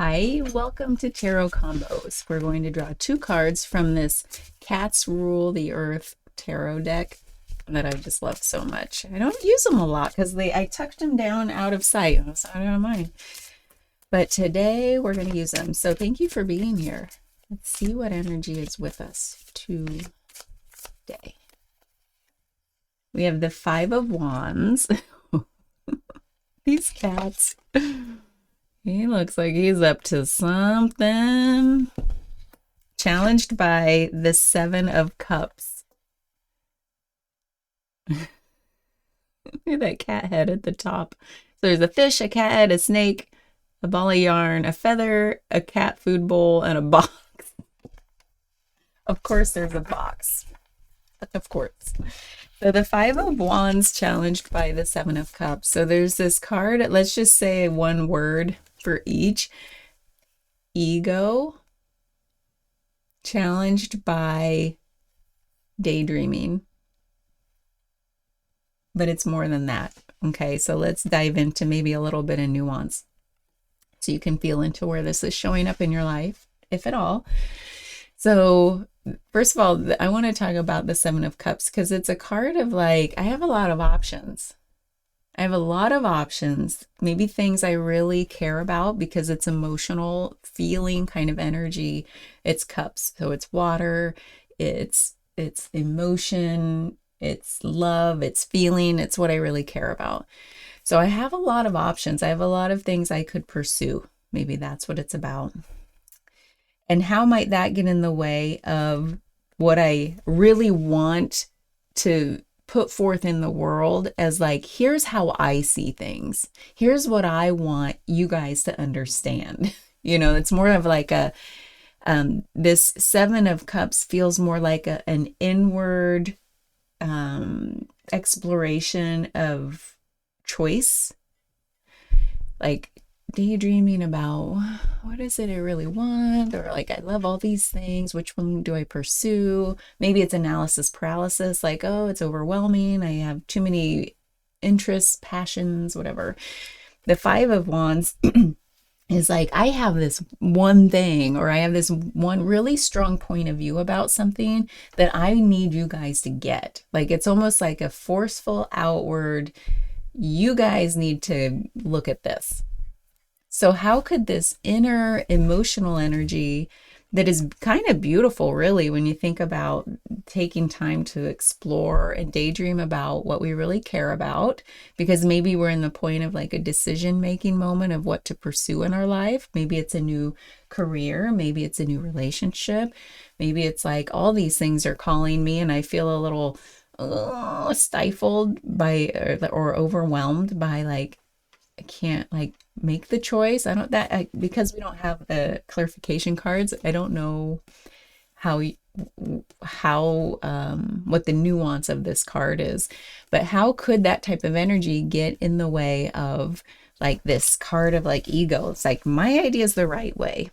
Hi, welcome to Tarot Combos. We're going to draw two cards from this Cats Rule the Earth tarot deck that I just love so much. I don't use them a lot because I tucked them down out of sight, so I don't mind. But today we're going to use them. So thank you for being here. Let's see what energy is with us today. We have the Five of Wands. These cats. He looks like he's up to something. Challenged by the Seven of Cups. Look at that cat head at the top. So there's a fish, a cat head, a snake, a ball of yarn, a feather, a cat food bowl, and a box. Of course, there's a box. Of course. So the Five of Wands challenged by the Seven of Cups. So there's this card. Let's just say one word for each. Ego, challenged by daydreaming. But it's more than that. Okay, so let's dive into maybe a little bit of nuance so you can feel into where this is showing up in your life, if at all. So first of all, I want to talk about the Seven of Cups because it's a card of like, I have a lot of options. I have a lot of options, maybe things I really care about because it's emotional feeling kind of energy. It's cups. So it's water, it's emotion, it's love, it's feeling, it's what I really care about. So I have a lot of options. I have a lot of things I could pursue. Maybe that's what it's about. And how might that get in the way of what I really want to put forth in the world as like, here's how I see things. Here's what I want you guys to understand. It's more of like this Seven of Cups feels more like an inward exploration of choice. Like daydreaming about what is it I really want, or like I love all these things, which one do I pursue? Maybe it's analysis paralysis, like, oh, it's overwhelming, I have too many interests, passions, whatever. The Five of Wands is like, I have this one thing, or I have this one really strong point of view about something that I need you guys to get. Like it's almost like a forceful outward, you guys need to look at this. So how could this inner emotional energy that is kind of beautiful, really, when you think about taking time to explore and daydream about what we really care about, because maybe we're in the point of like a decision-making moment of what to pursue in our life. Maybe it's a new career, maybe it's a new relationship, maybe it's like all these things are calling me and I feel a little stifled by or overwhelmed by like, I can't like make the choice. Because we don't have the clarification cards, I don't know how what the nuance of this card is, but how could that type of energy get in the way of like this card of like ego? It's like my idea is the right way,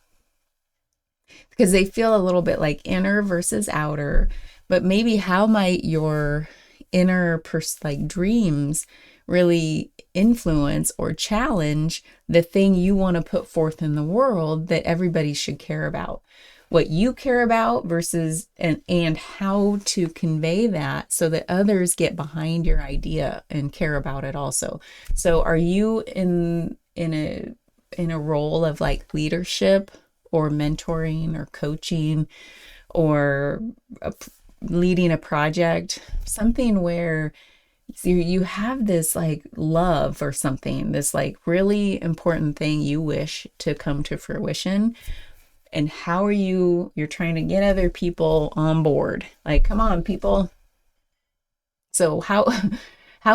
because they feel a little bit like inner versus outer, but maybe how might your inner like dreams really influence or challenge the thing you want to put forth in the world that everybody should care about, what you care about versus and how to convey that so that others get behind your idea and care about it also. So are you in a role of like leadership or mentoring or coaching or leading a project, something where you have this like love or something, this like really important thing you wish to come to fruition, and how are you're trying to get other people on board, like, come on people. So how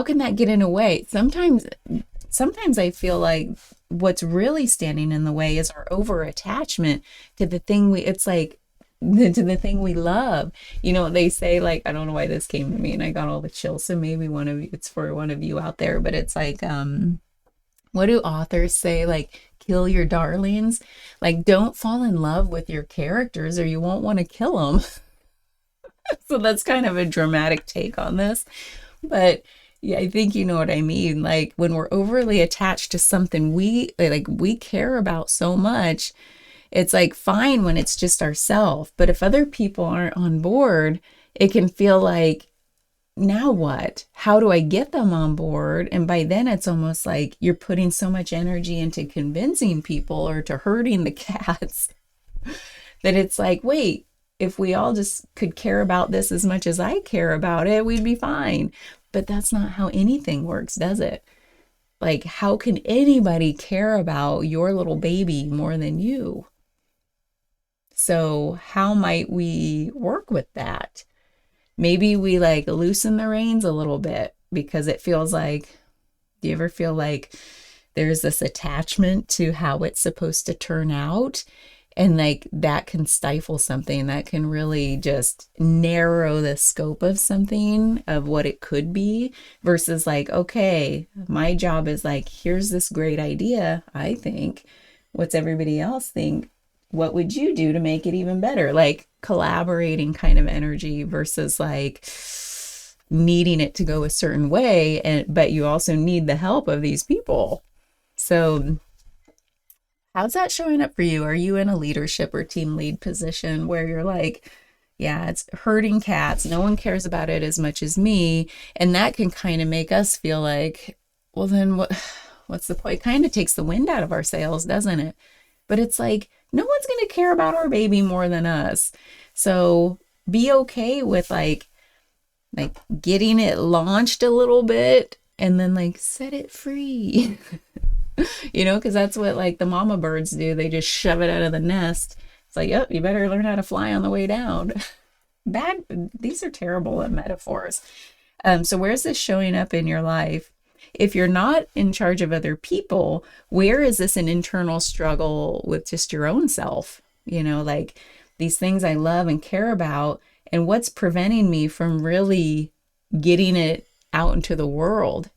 can that get in a way? Sometimes I feel like what's really standing in the way is our over attachment to the thing it's like to the thing we love. They say, like, I don't know why this came to me and I got all the chills, so maybe it's for one of you out there, but it's like, what do authors say? Like, kill your darlings. Like, don't fall in love with your characters or you won't want to kill them. So that's kind of a dramatic take on this, but Yeah, I think you know what I mean. Like when we're overly attached to something we care about so much, it's like fine when it's just ourselves. But if other people aren't on board, it can feel like, now what? How do I get them on board? And by then it's almost like you're putting so much energy into convincing people or to herding the cats that it's like, wait, if we all just could care about this as much as I care about it, we'd be fine. But that's not how anything works, does it? Like, how can anybody care about your little baby more than you? So, how might we work with that? Maybe we like loosen the reins a little bit because it feels like, do you ever feel like there's this attachment to how it's supposed to turn out? And like that can stifle something, that can really just narrow the scope of something, of what it could be, versus like, okay, my job is like, here's this great idea, I think. What's everybody else think? What would you do to make it even better? Like collaborating kind of energy versus like needing it to go a certain way, and but you also need the help of these people. So how's that showing up for you? Are you in a leadership or team lead position where you're like, yeah, it's herding cats, no one cares about it as much as me, and that can kind of make us feel like, well then what's the point? It kind of takes the wind out of our sails, doesn't it? But it's like no one's going to care about our baby more than us. So be okay with like getting it launched a little bit and then like set it free. Because that's what like the mama birds do. They just shove it out of the nest. It's like, oh, you better learn how to fly on the way down. Bad. These are terrible metaphors. So where's this showing up in your life? If you're not in charge of other people, where is this an internal struggle with just your own self? Like these things I love and care about, and what's preventing me from really getting it out into the world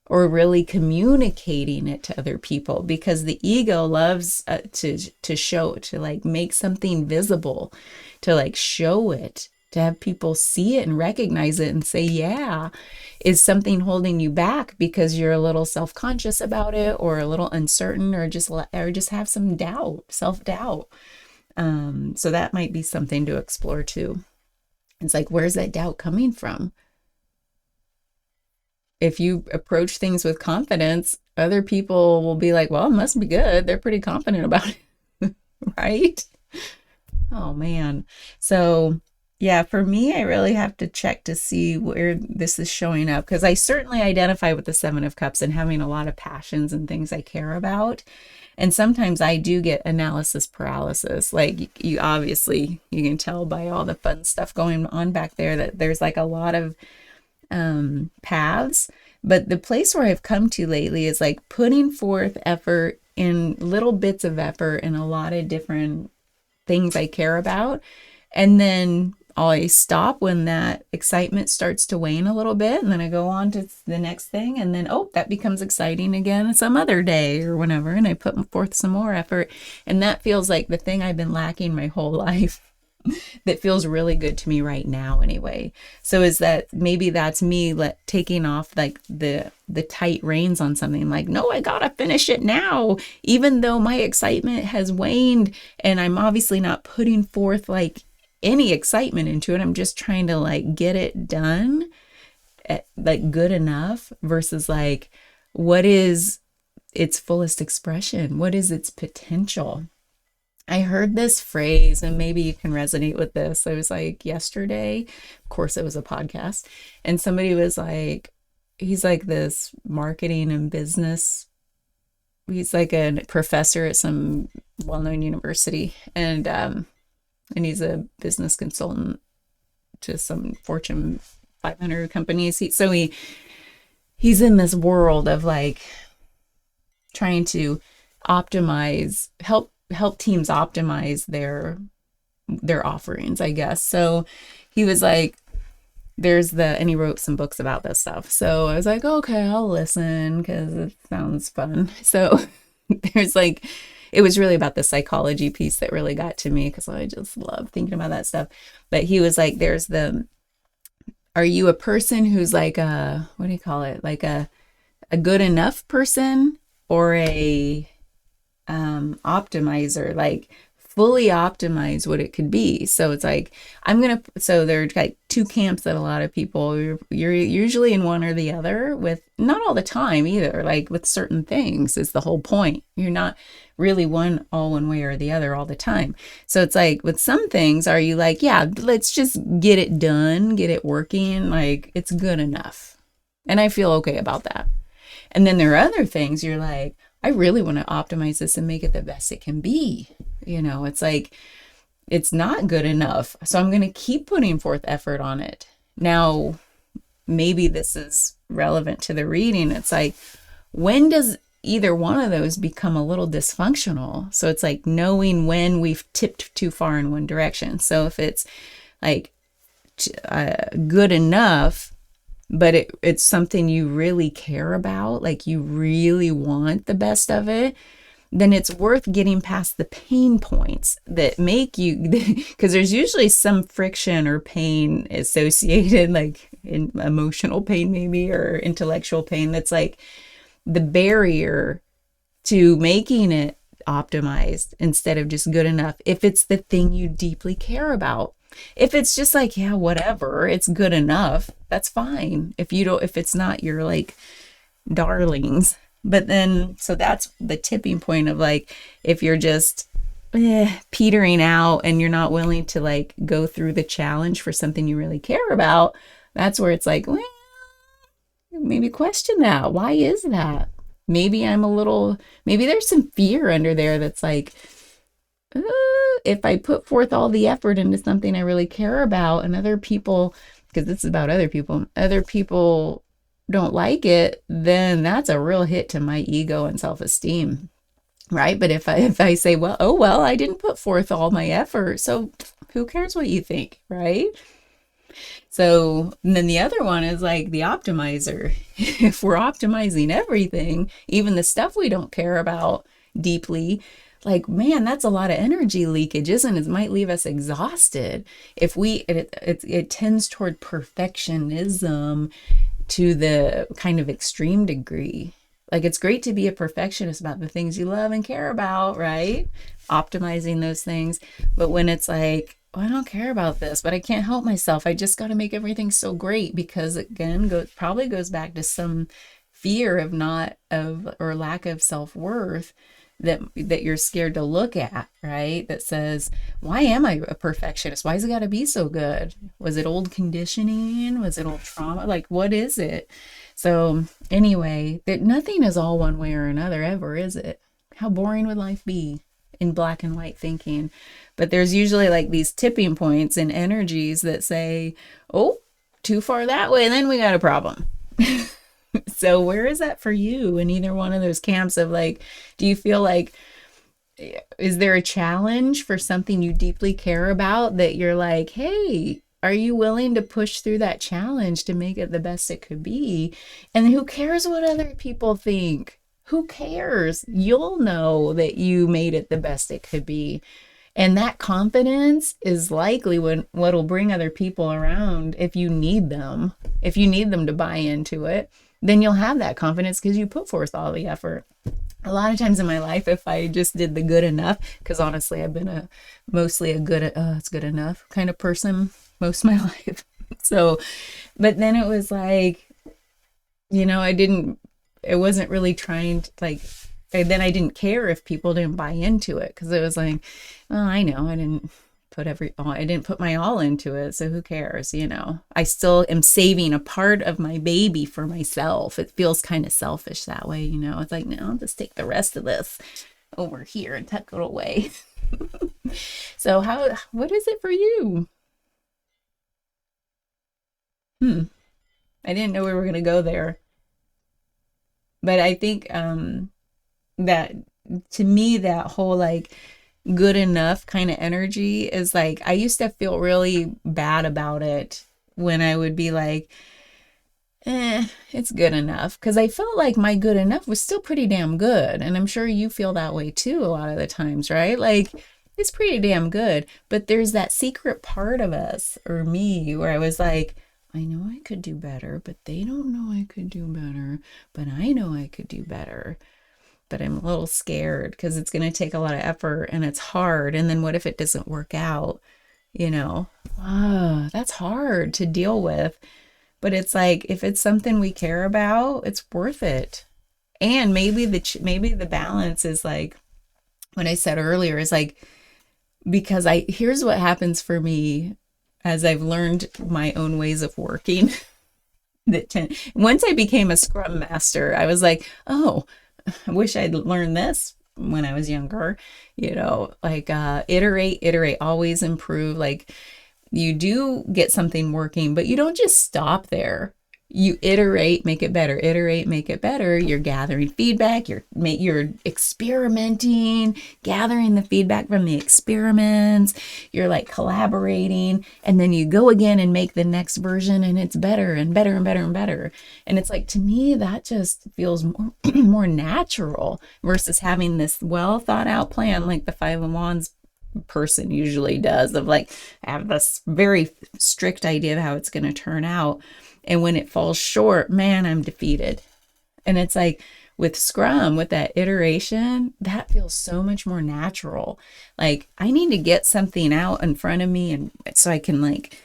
or really communicating it to other people, because the ego loves to show, to like make something visible, to like show it, to have people see it and recognize it and say, yeah. Is something holding you back because you're a little self-conscious about it, or a little uncertain, or just have some doubt, self-doubt? So that might be something to explore too. It's like, where's that doubt coming from? If you approach things with confidence, other people will be like, well, it must be good. They're pretty confident about it, right? Oh man. So yeah, for me, I really have to check to see where this is showing up, because I certainly identify with the Seven of Cups and having a lot of passions and things I care about. And sometimes I do get analysis paralysis. Like you obviously, you can tell by all the fun stuff going on back there that there's like a lot of paths. But the place where I've come to lately is like putting forth effort in little bits of effort in a lot of different things I care about. And then I stop when that excitement starts to wane a little bit. And then I go on to the next thing. And then, oh, that becomes exciting again some other day or whenever. And I put forth some more effort. And that feels like the thing I've been lacking my whole life. That feels really good to me right now anyway. So is that maybe that's me taking off like the tight reins on something, like, no, I gotta finish it now, even though my excitement has waned and I'm obviously not putting forth like any excitement into it. I'm just trying to like get it done like good enough, versus like, what is its fullest expression? What is its potential? I heard this phrase, and maybe you can resonate with this. It was like yesterday, of course, it was a podcast, and somebody was like, he's like this marketing and business, he's like a professor at some well-known university, and he's a business consultant to some Fortune 500 companies. He's in this world of like trying to help teams optimize their offerings, I guess. So he was like, and he wrote some books about this stuff. So I was like, okay, I'll listen because it sounds fun. So there's like, it was really about the psychology piece that really got to me, because I just love thinking about that stuff. But he was like, there's Are you a person who's like a, what do you call it? Like a good enough person, or a optimizer, like fully optimize what it could be. So it's like, so there are like two camps that a lot of people, you're usually in one or the other, with not all the time either, like with certain things is the whole point. You're not really one way or the other all the time. So it's like with some things, are you like, yeah, let's just get it done, get it working, like it's good enough. And I feel okay about that. And then there are other things you're like, I really want to optimize this and make it the best it can be. It's like, it's not good enough. So I'm going to keep putting forth effort on it. Now, maybe this is relevant to the reading. It's like, when does either one of those become a little dysfunctional? So it's like knowing when we've tipped too far in one direction. So if it's like good enough, but it's something you really care about, like you really want the best of it, then it's worth getting past the pain points that make you, because there's usually some friction or pain associated, like in emotional pain maybe, or intellectual pain, that's like the barrier to making it optimized instead of just good enough, if it's the thing you deeply care about. If it's just like, yeah, whatever, it's good enough, that's fine. If it's not your like darlings. But then, so that's the tipping point of like, if you're just petering out and you're not willing to like go through the challenge for something you really care about, that's where it's like, well, maybe question that. Why is that? Maybe maybe there's some fear under there that's like, if I put forth all the effort into something I really care about, and other people, because this is about other people don't like it, then that's a real hit to my ego and self-esteem, right? But if I say, well, oh well, I didn't put forth all my effort, so who cares what you think, right? So, and then the other one is like the optimizer. If we're optimizing everything, even the stuff we don't care about deeply, like, man, that's a lot of energy leakage, isn't it? It might leave us exhausted. If it tends toward perfectionism to the kind of extreme degree. Like, it's great to be a perfectionist about the things you love and care about, right? Optimizing those things. But when it's like, well, I don't care about this, but I can't help myself, I just got to make everything so great, because again, probably goes back to some fear or lack of self-worth that you're scared to look at, right? That says, why am I a perfectionist? Why has it got to be so good? Was it old conditioning? Was it old trauma? Like, what is it? So anyway, that nothing is all one way or another ever, is it? How boring would life be in black and white thinking? But there's usually like these tipping points and energies that say, oh, too far that way, and then we got a problem. So where is that for you in either one of those camps of like, do you feel like, is there a challenge for something you deeply care about that you're like, hey, are you willing to push through that challenge to make it the best it could be? And who cares what other people think? Who cares? You'll know that you made it the best it could be. And that confidence is likely what'll bring other people around if you need them. If you need them to buy into it, then you'll have that confidence because you put forth all the effort. A lot of times in my life, if I just did the good enough, because honestly, I've been mostly a it's good enough kind of person most of my life. So, but then it was like, it wasn't really trying to like, then I didn't care if people didn't buy into it, because it was like, well, I know I didn't put my all into it, so who cares? I still am saving a part of my baby for myself. It feels kind of selfish that way. It's like, no, I'll just take the rest of this over here and tuck it away. So what is it for you? I didn't know we were going to go there, but I think that, to me, that whole like good enough kind of energy is like, I used to feel really bad about it when I would be like, it's good enough, because I felt like my good enough was still pretty damn good. And I'm sure you feel that way too a lot of the times, right? Like, it's pretty damn good, but there's that secret part of us, or me, where I was like, I know I could do better, but they don't know I could do better, but I know I could do better. But I'm a little scared because it's going to take a lot of effort and it's hard. And then what if it doesn't work out? You know, that's hard to deal with. But it's like if it's something we care about, it's worth it. And maybe the balance is like what I said earlier is like because I here's what happens for me as I've learned my own ways of working. Once I became a scrum master, I was like, oh, I wish I'd learned this when I was younger, like iterate, always improve. Like you do get something working, but you don't just stop there. You iterate, make it better, iterate, make it better. You're gathering feedback, you're experimenting, gathering the feedback from the experiments. You're like collaborating, and then you go again and make the next version, and it's better and better and better and better. And it's like, to me, that just feels more more natural versus having this well thought out plan like the Five of Wands person usually does, of like, I have this very strict idea of how it's going to turn out. And when it falls short, man, I'm defeated. And it's like with Scrum, with that iteration, that feels so much more natural. Like I need to get something out in front of me, and so I can like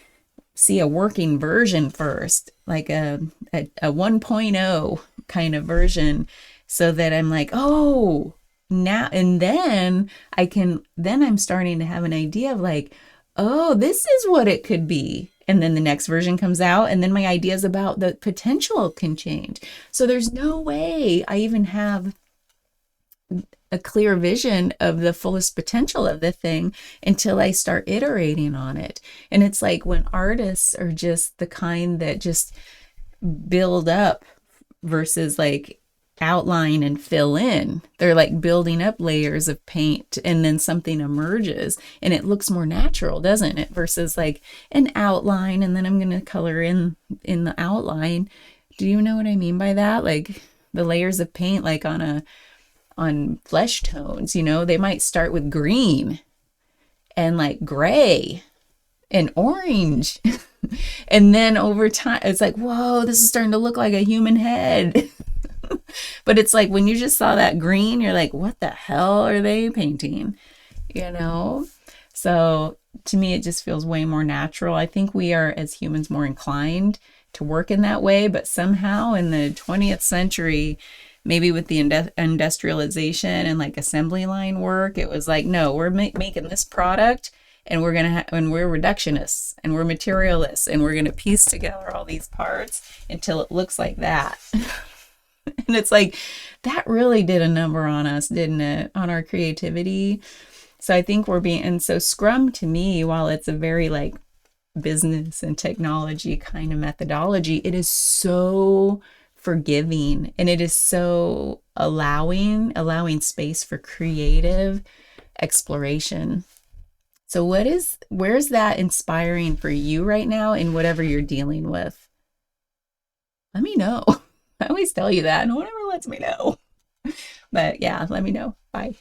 see a working version first, like a 1.0 kind of version, so that I'm like, oh, now, and then I'm starting to have an idea of like, oh, this is what it could be. And then the next version comes out, and then my ideas about the potential can change. So there's no way I even have a clear vision of the fullest potential of the thing until I start iterating on it. And it's like when artists are just the kind that just build up versus like outline and fill in. They're like building up layers of paint, and then something emerges and it looks more natural, doesn't it? Versus like an outline, and then I'm going to color in the outline. Do you know what I mean by that? Like the layers of paint, like on flesh tones, they might start with green and like gray and orange. And then over time, it's like, whoa, this is starting to look like a human head. But it's like when you just saw that green, you're like, what the hell are they painting? So to me, it just feels way more natural. I think we are, as humans, more inclined to work in that way. But somehow in the 20th century, maybe with the industrialization and like assembly line work, it was like, no, we're making this product, and and we're reductionists and we're materialists, and we're gonna piece together all these parts until it looks like that. And it's like, that really did a number on us, didn't it? On our creativity. So I think and so Scrum to me, while it's a very like business and technology kind of methodology, it is so forgiving, and it is so allowing space for creative exploration. So where's that inspiring for you right now in whatever you're dealing with? Let me know. I always tell you that, and no one ever lets me know. But yeah, let me know. Bye.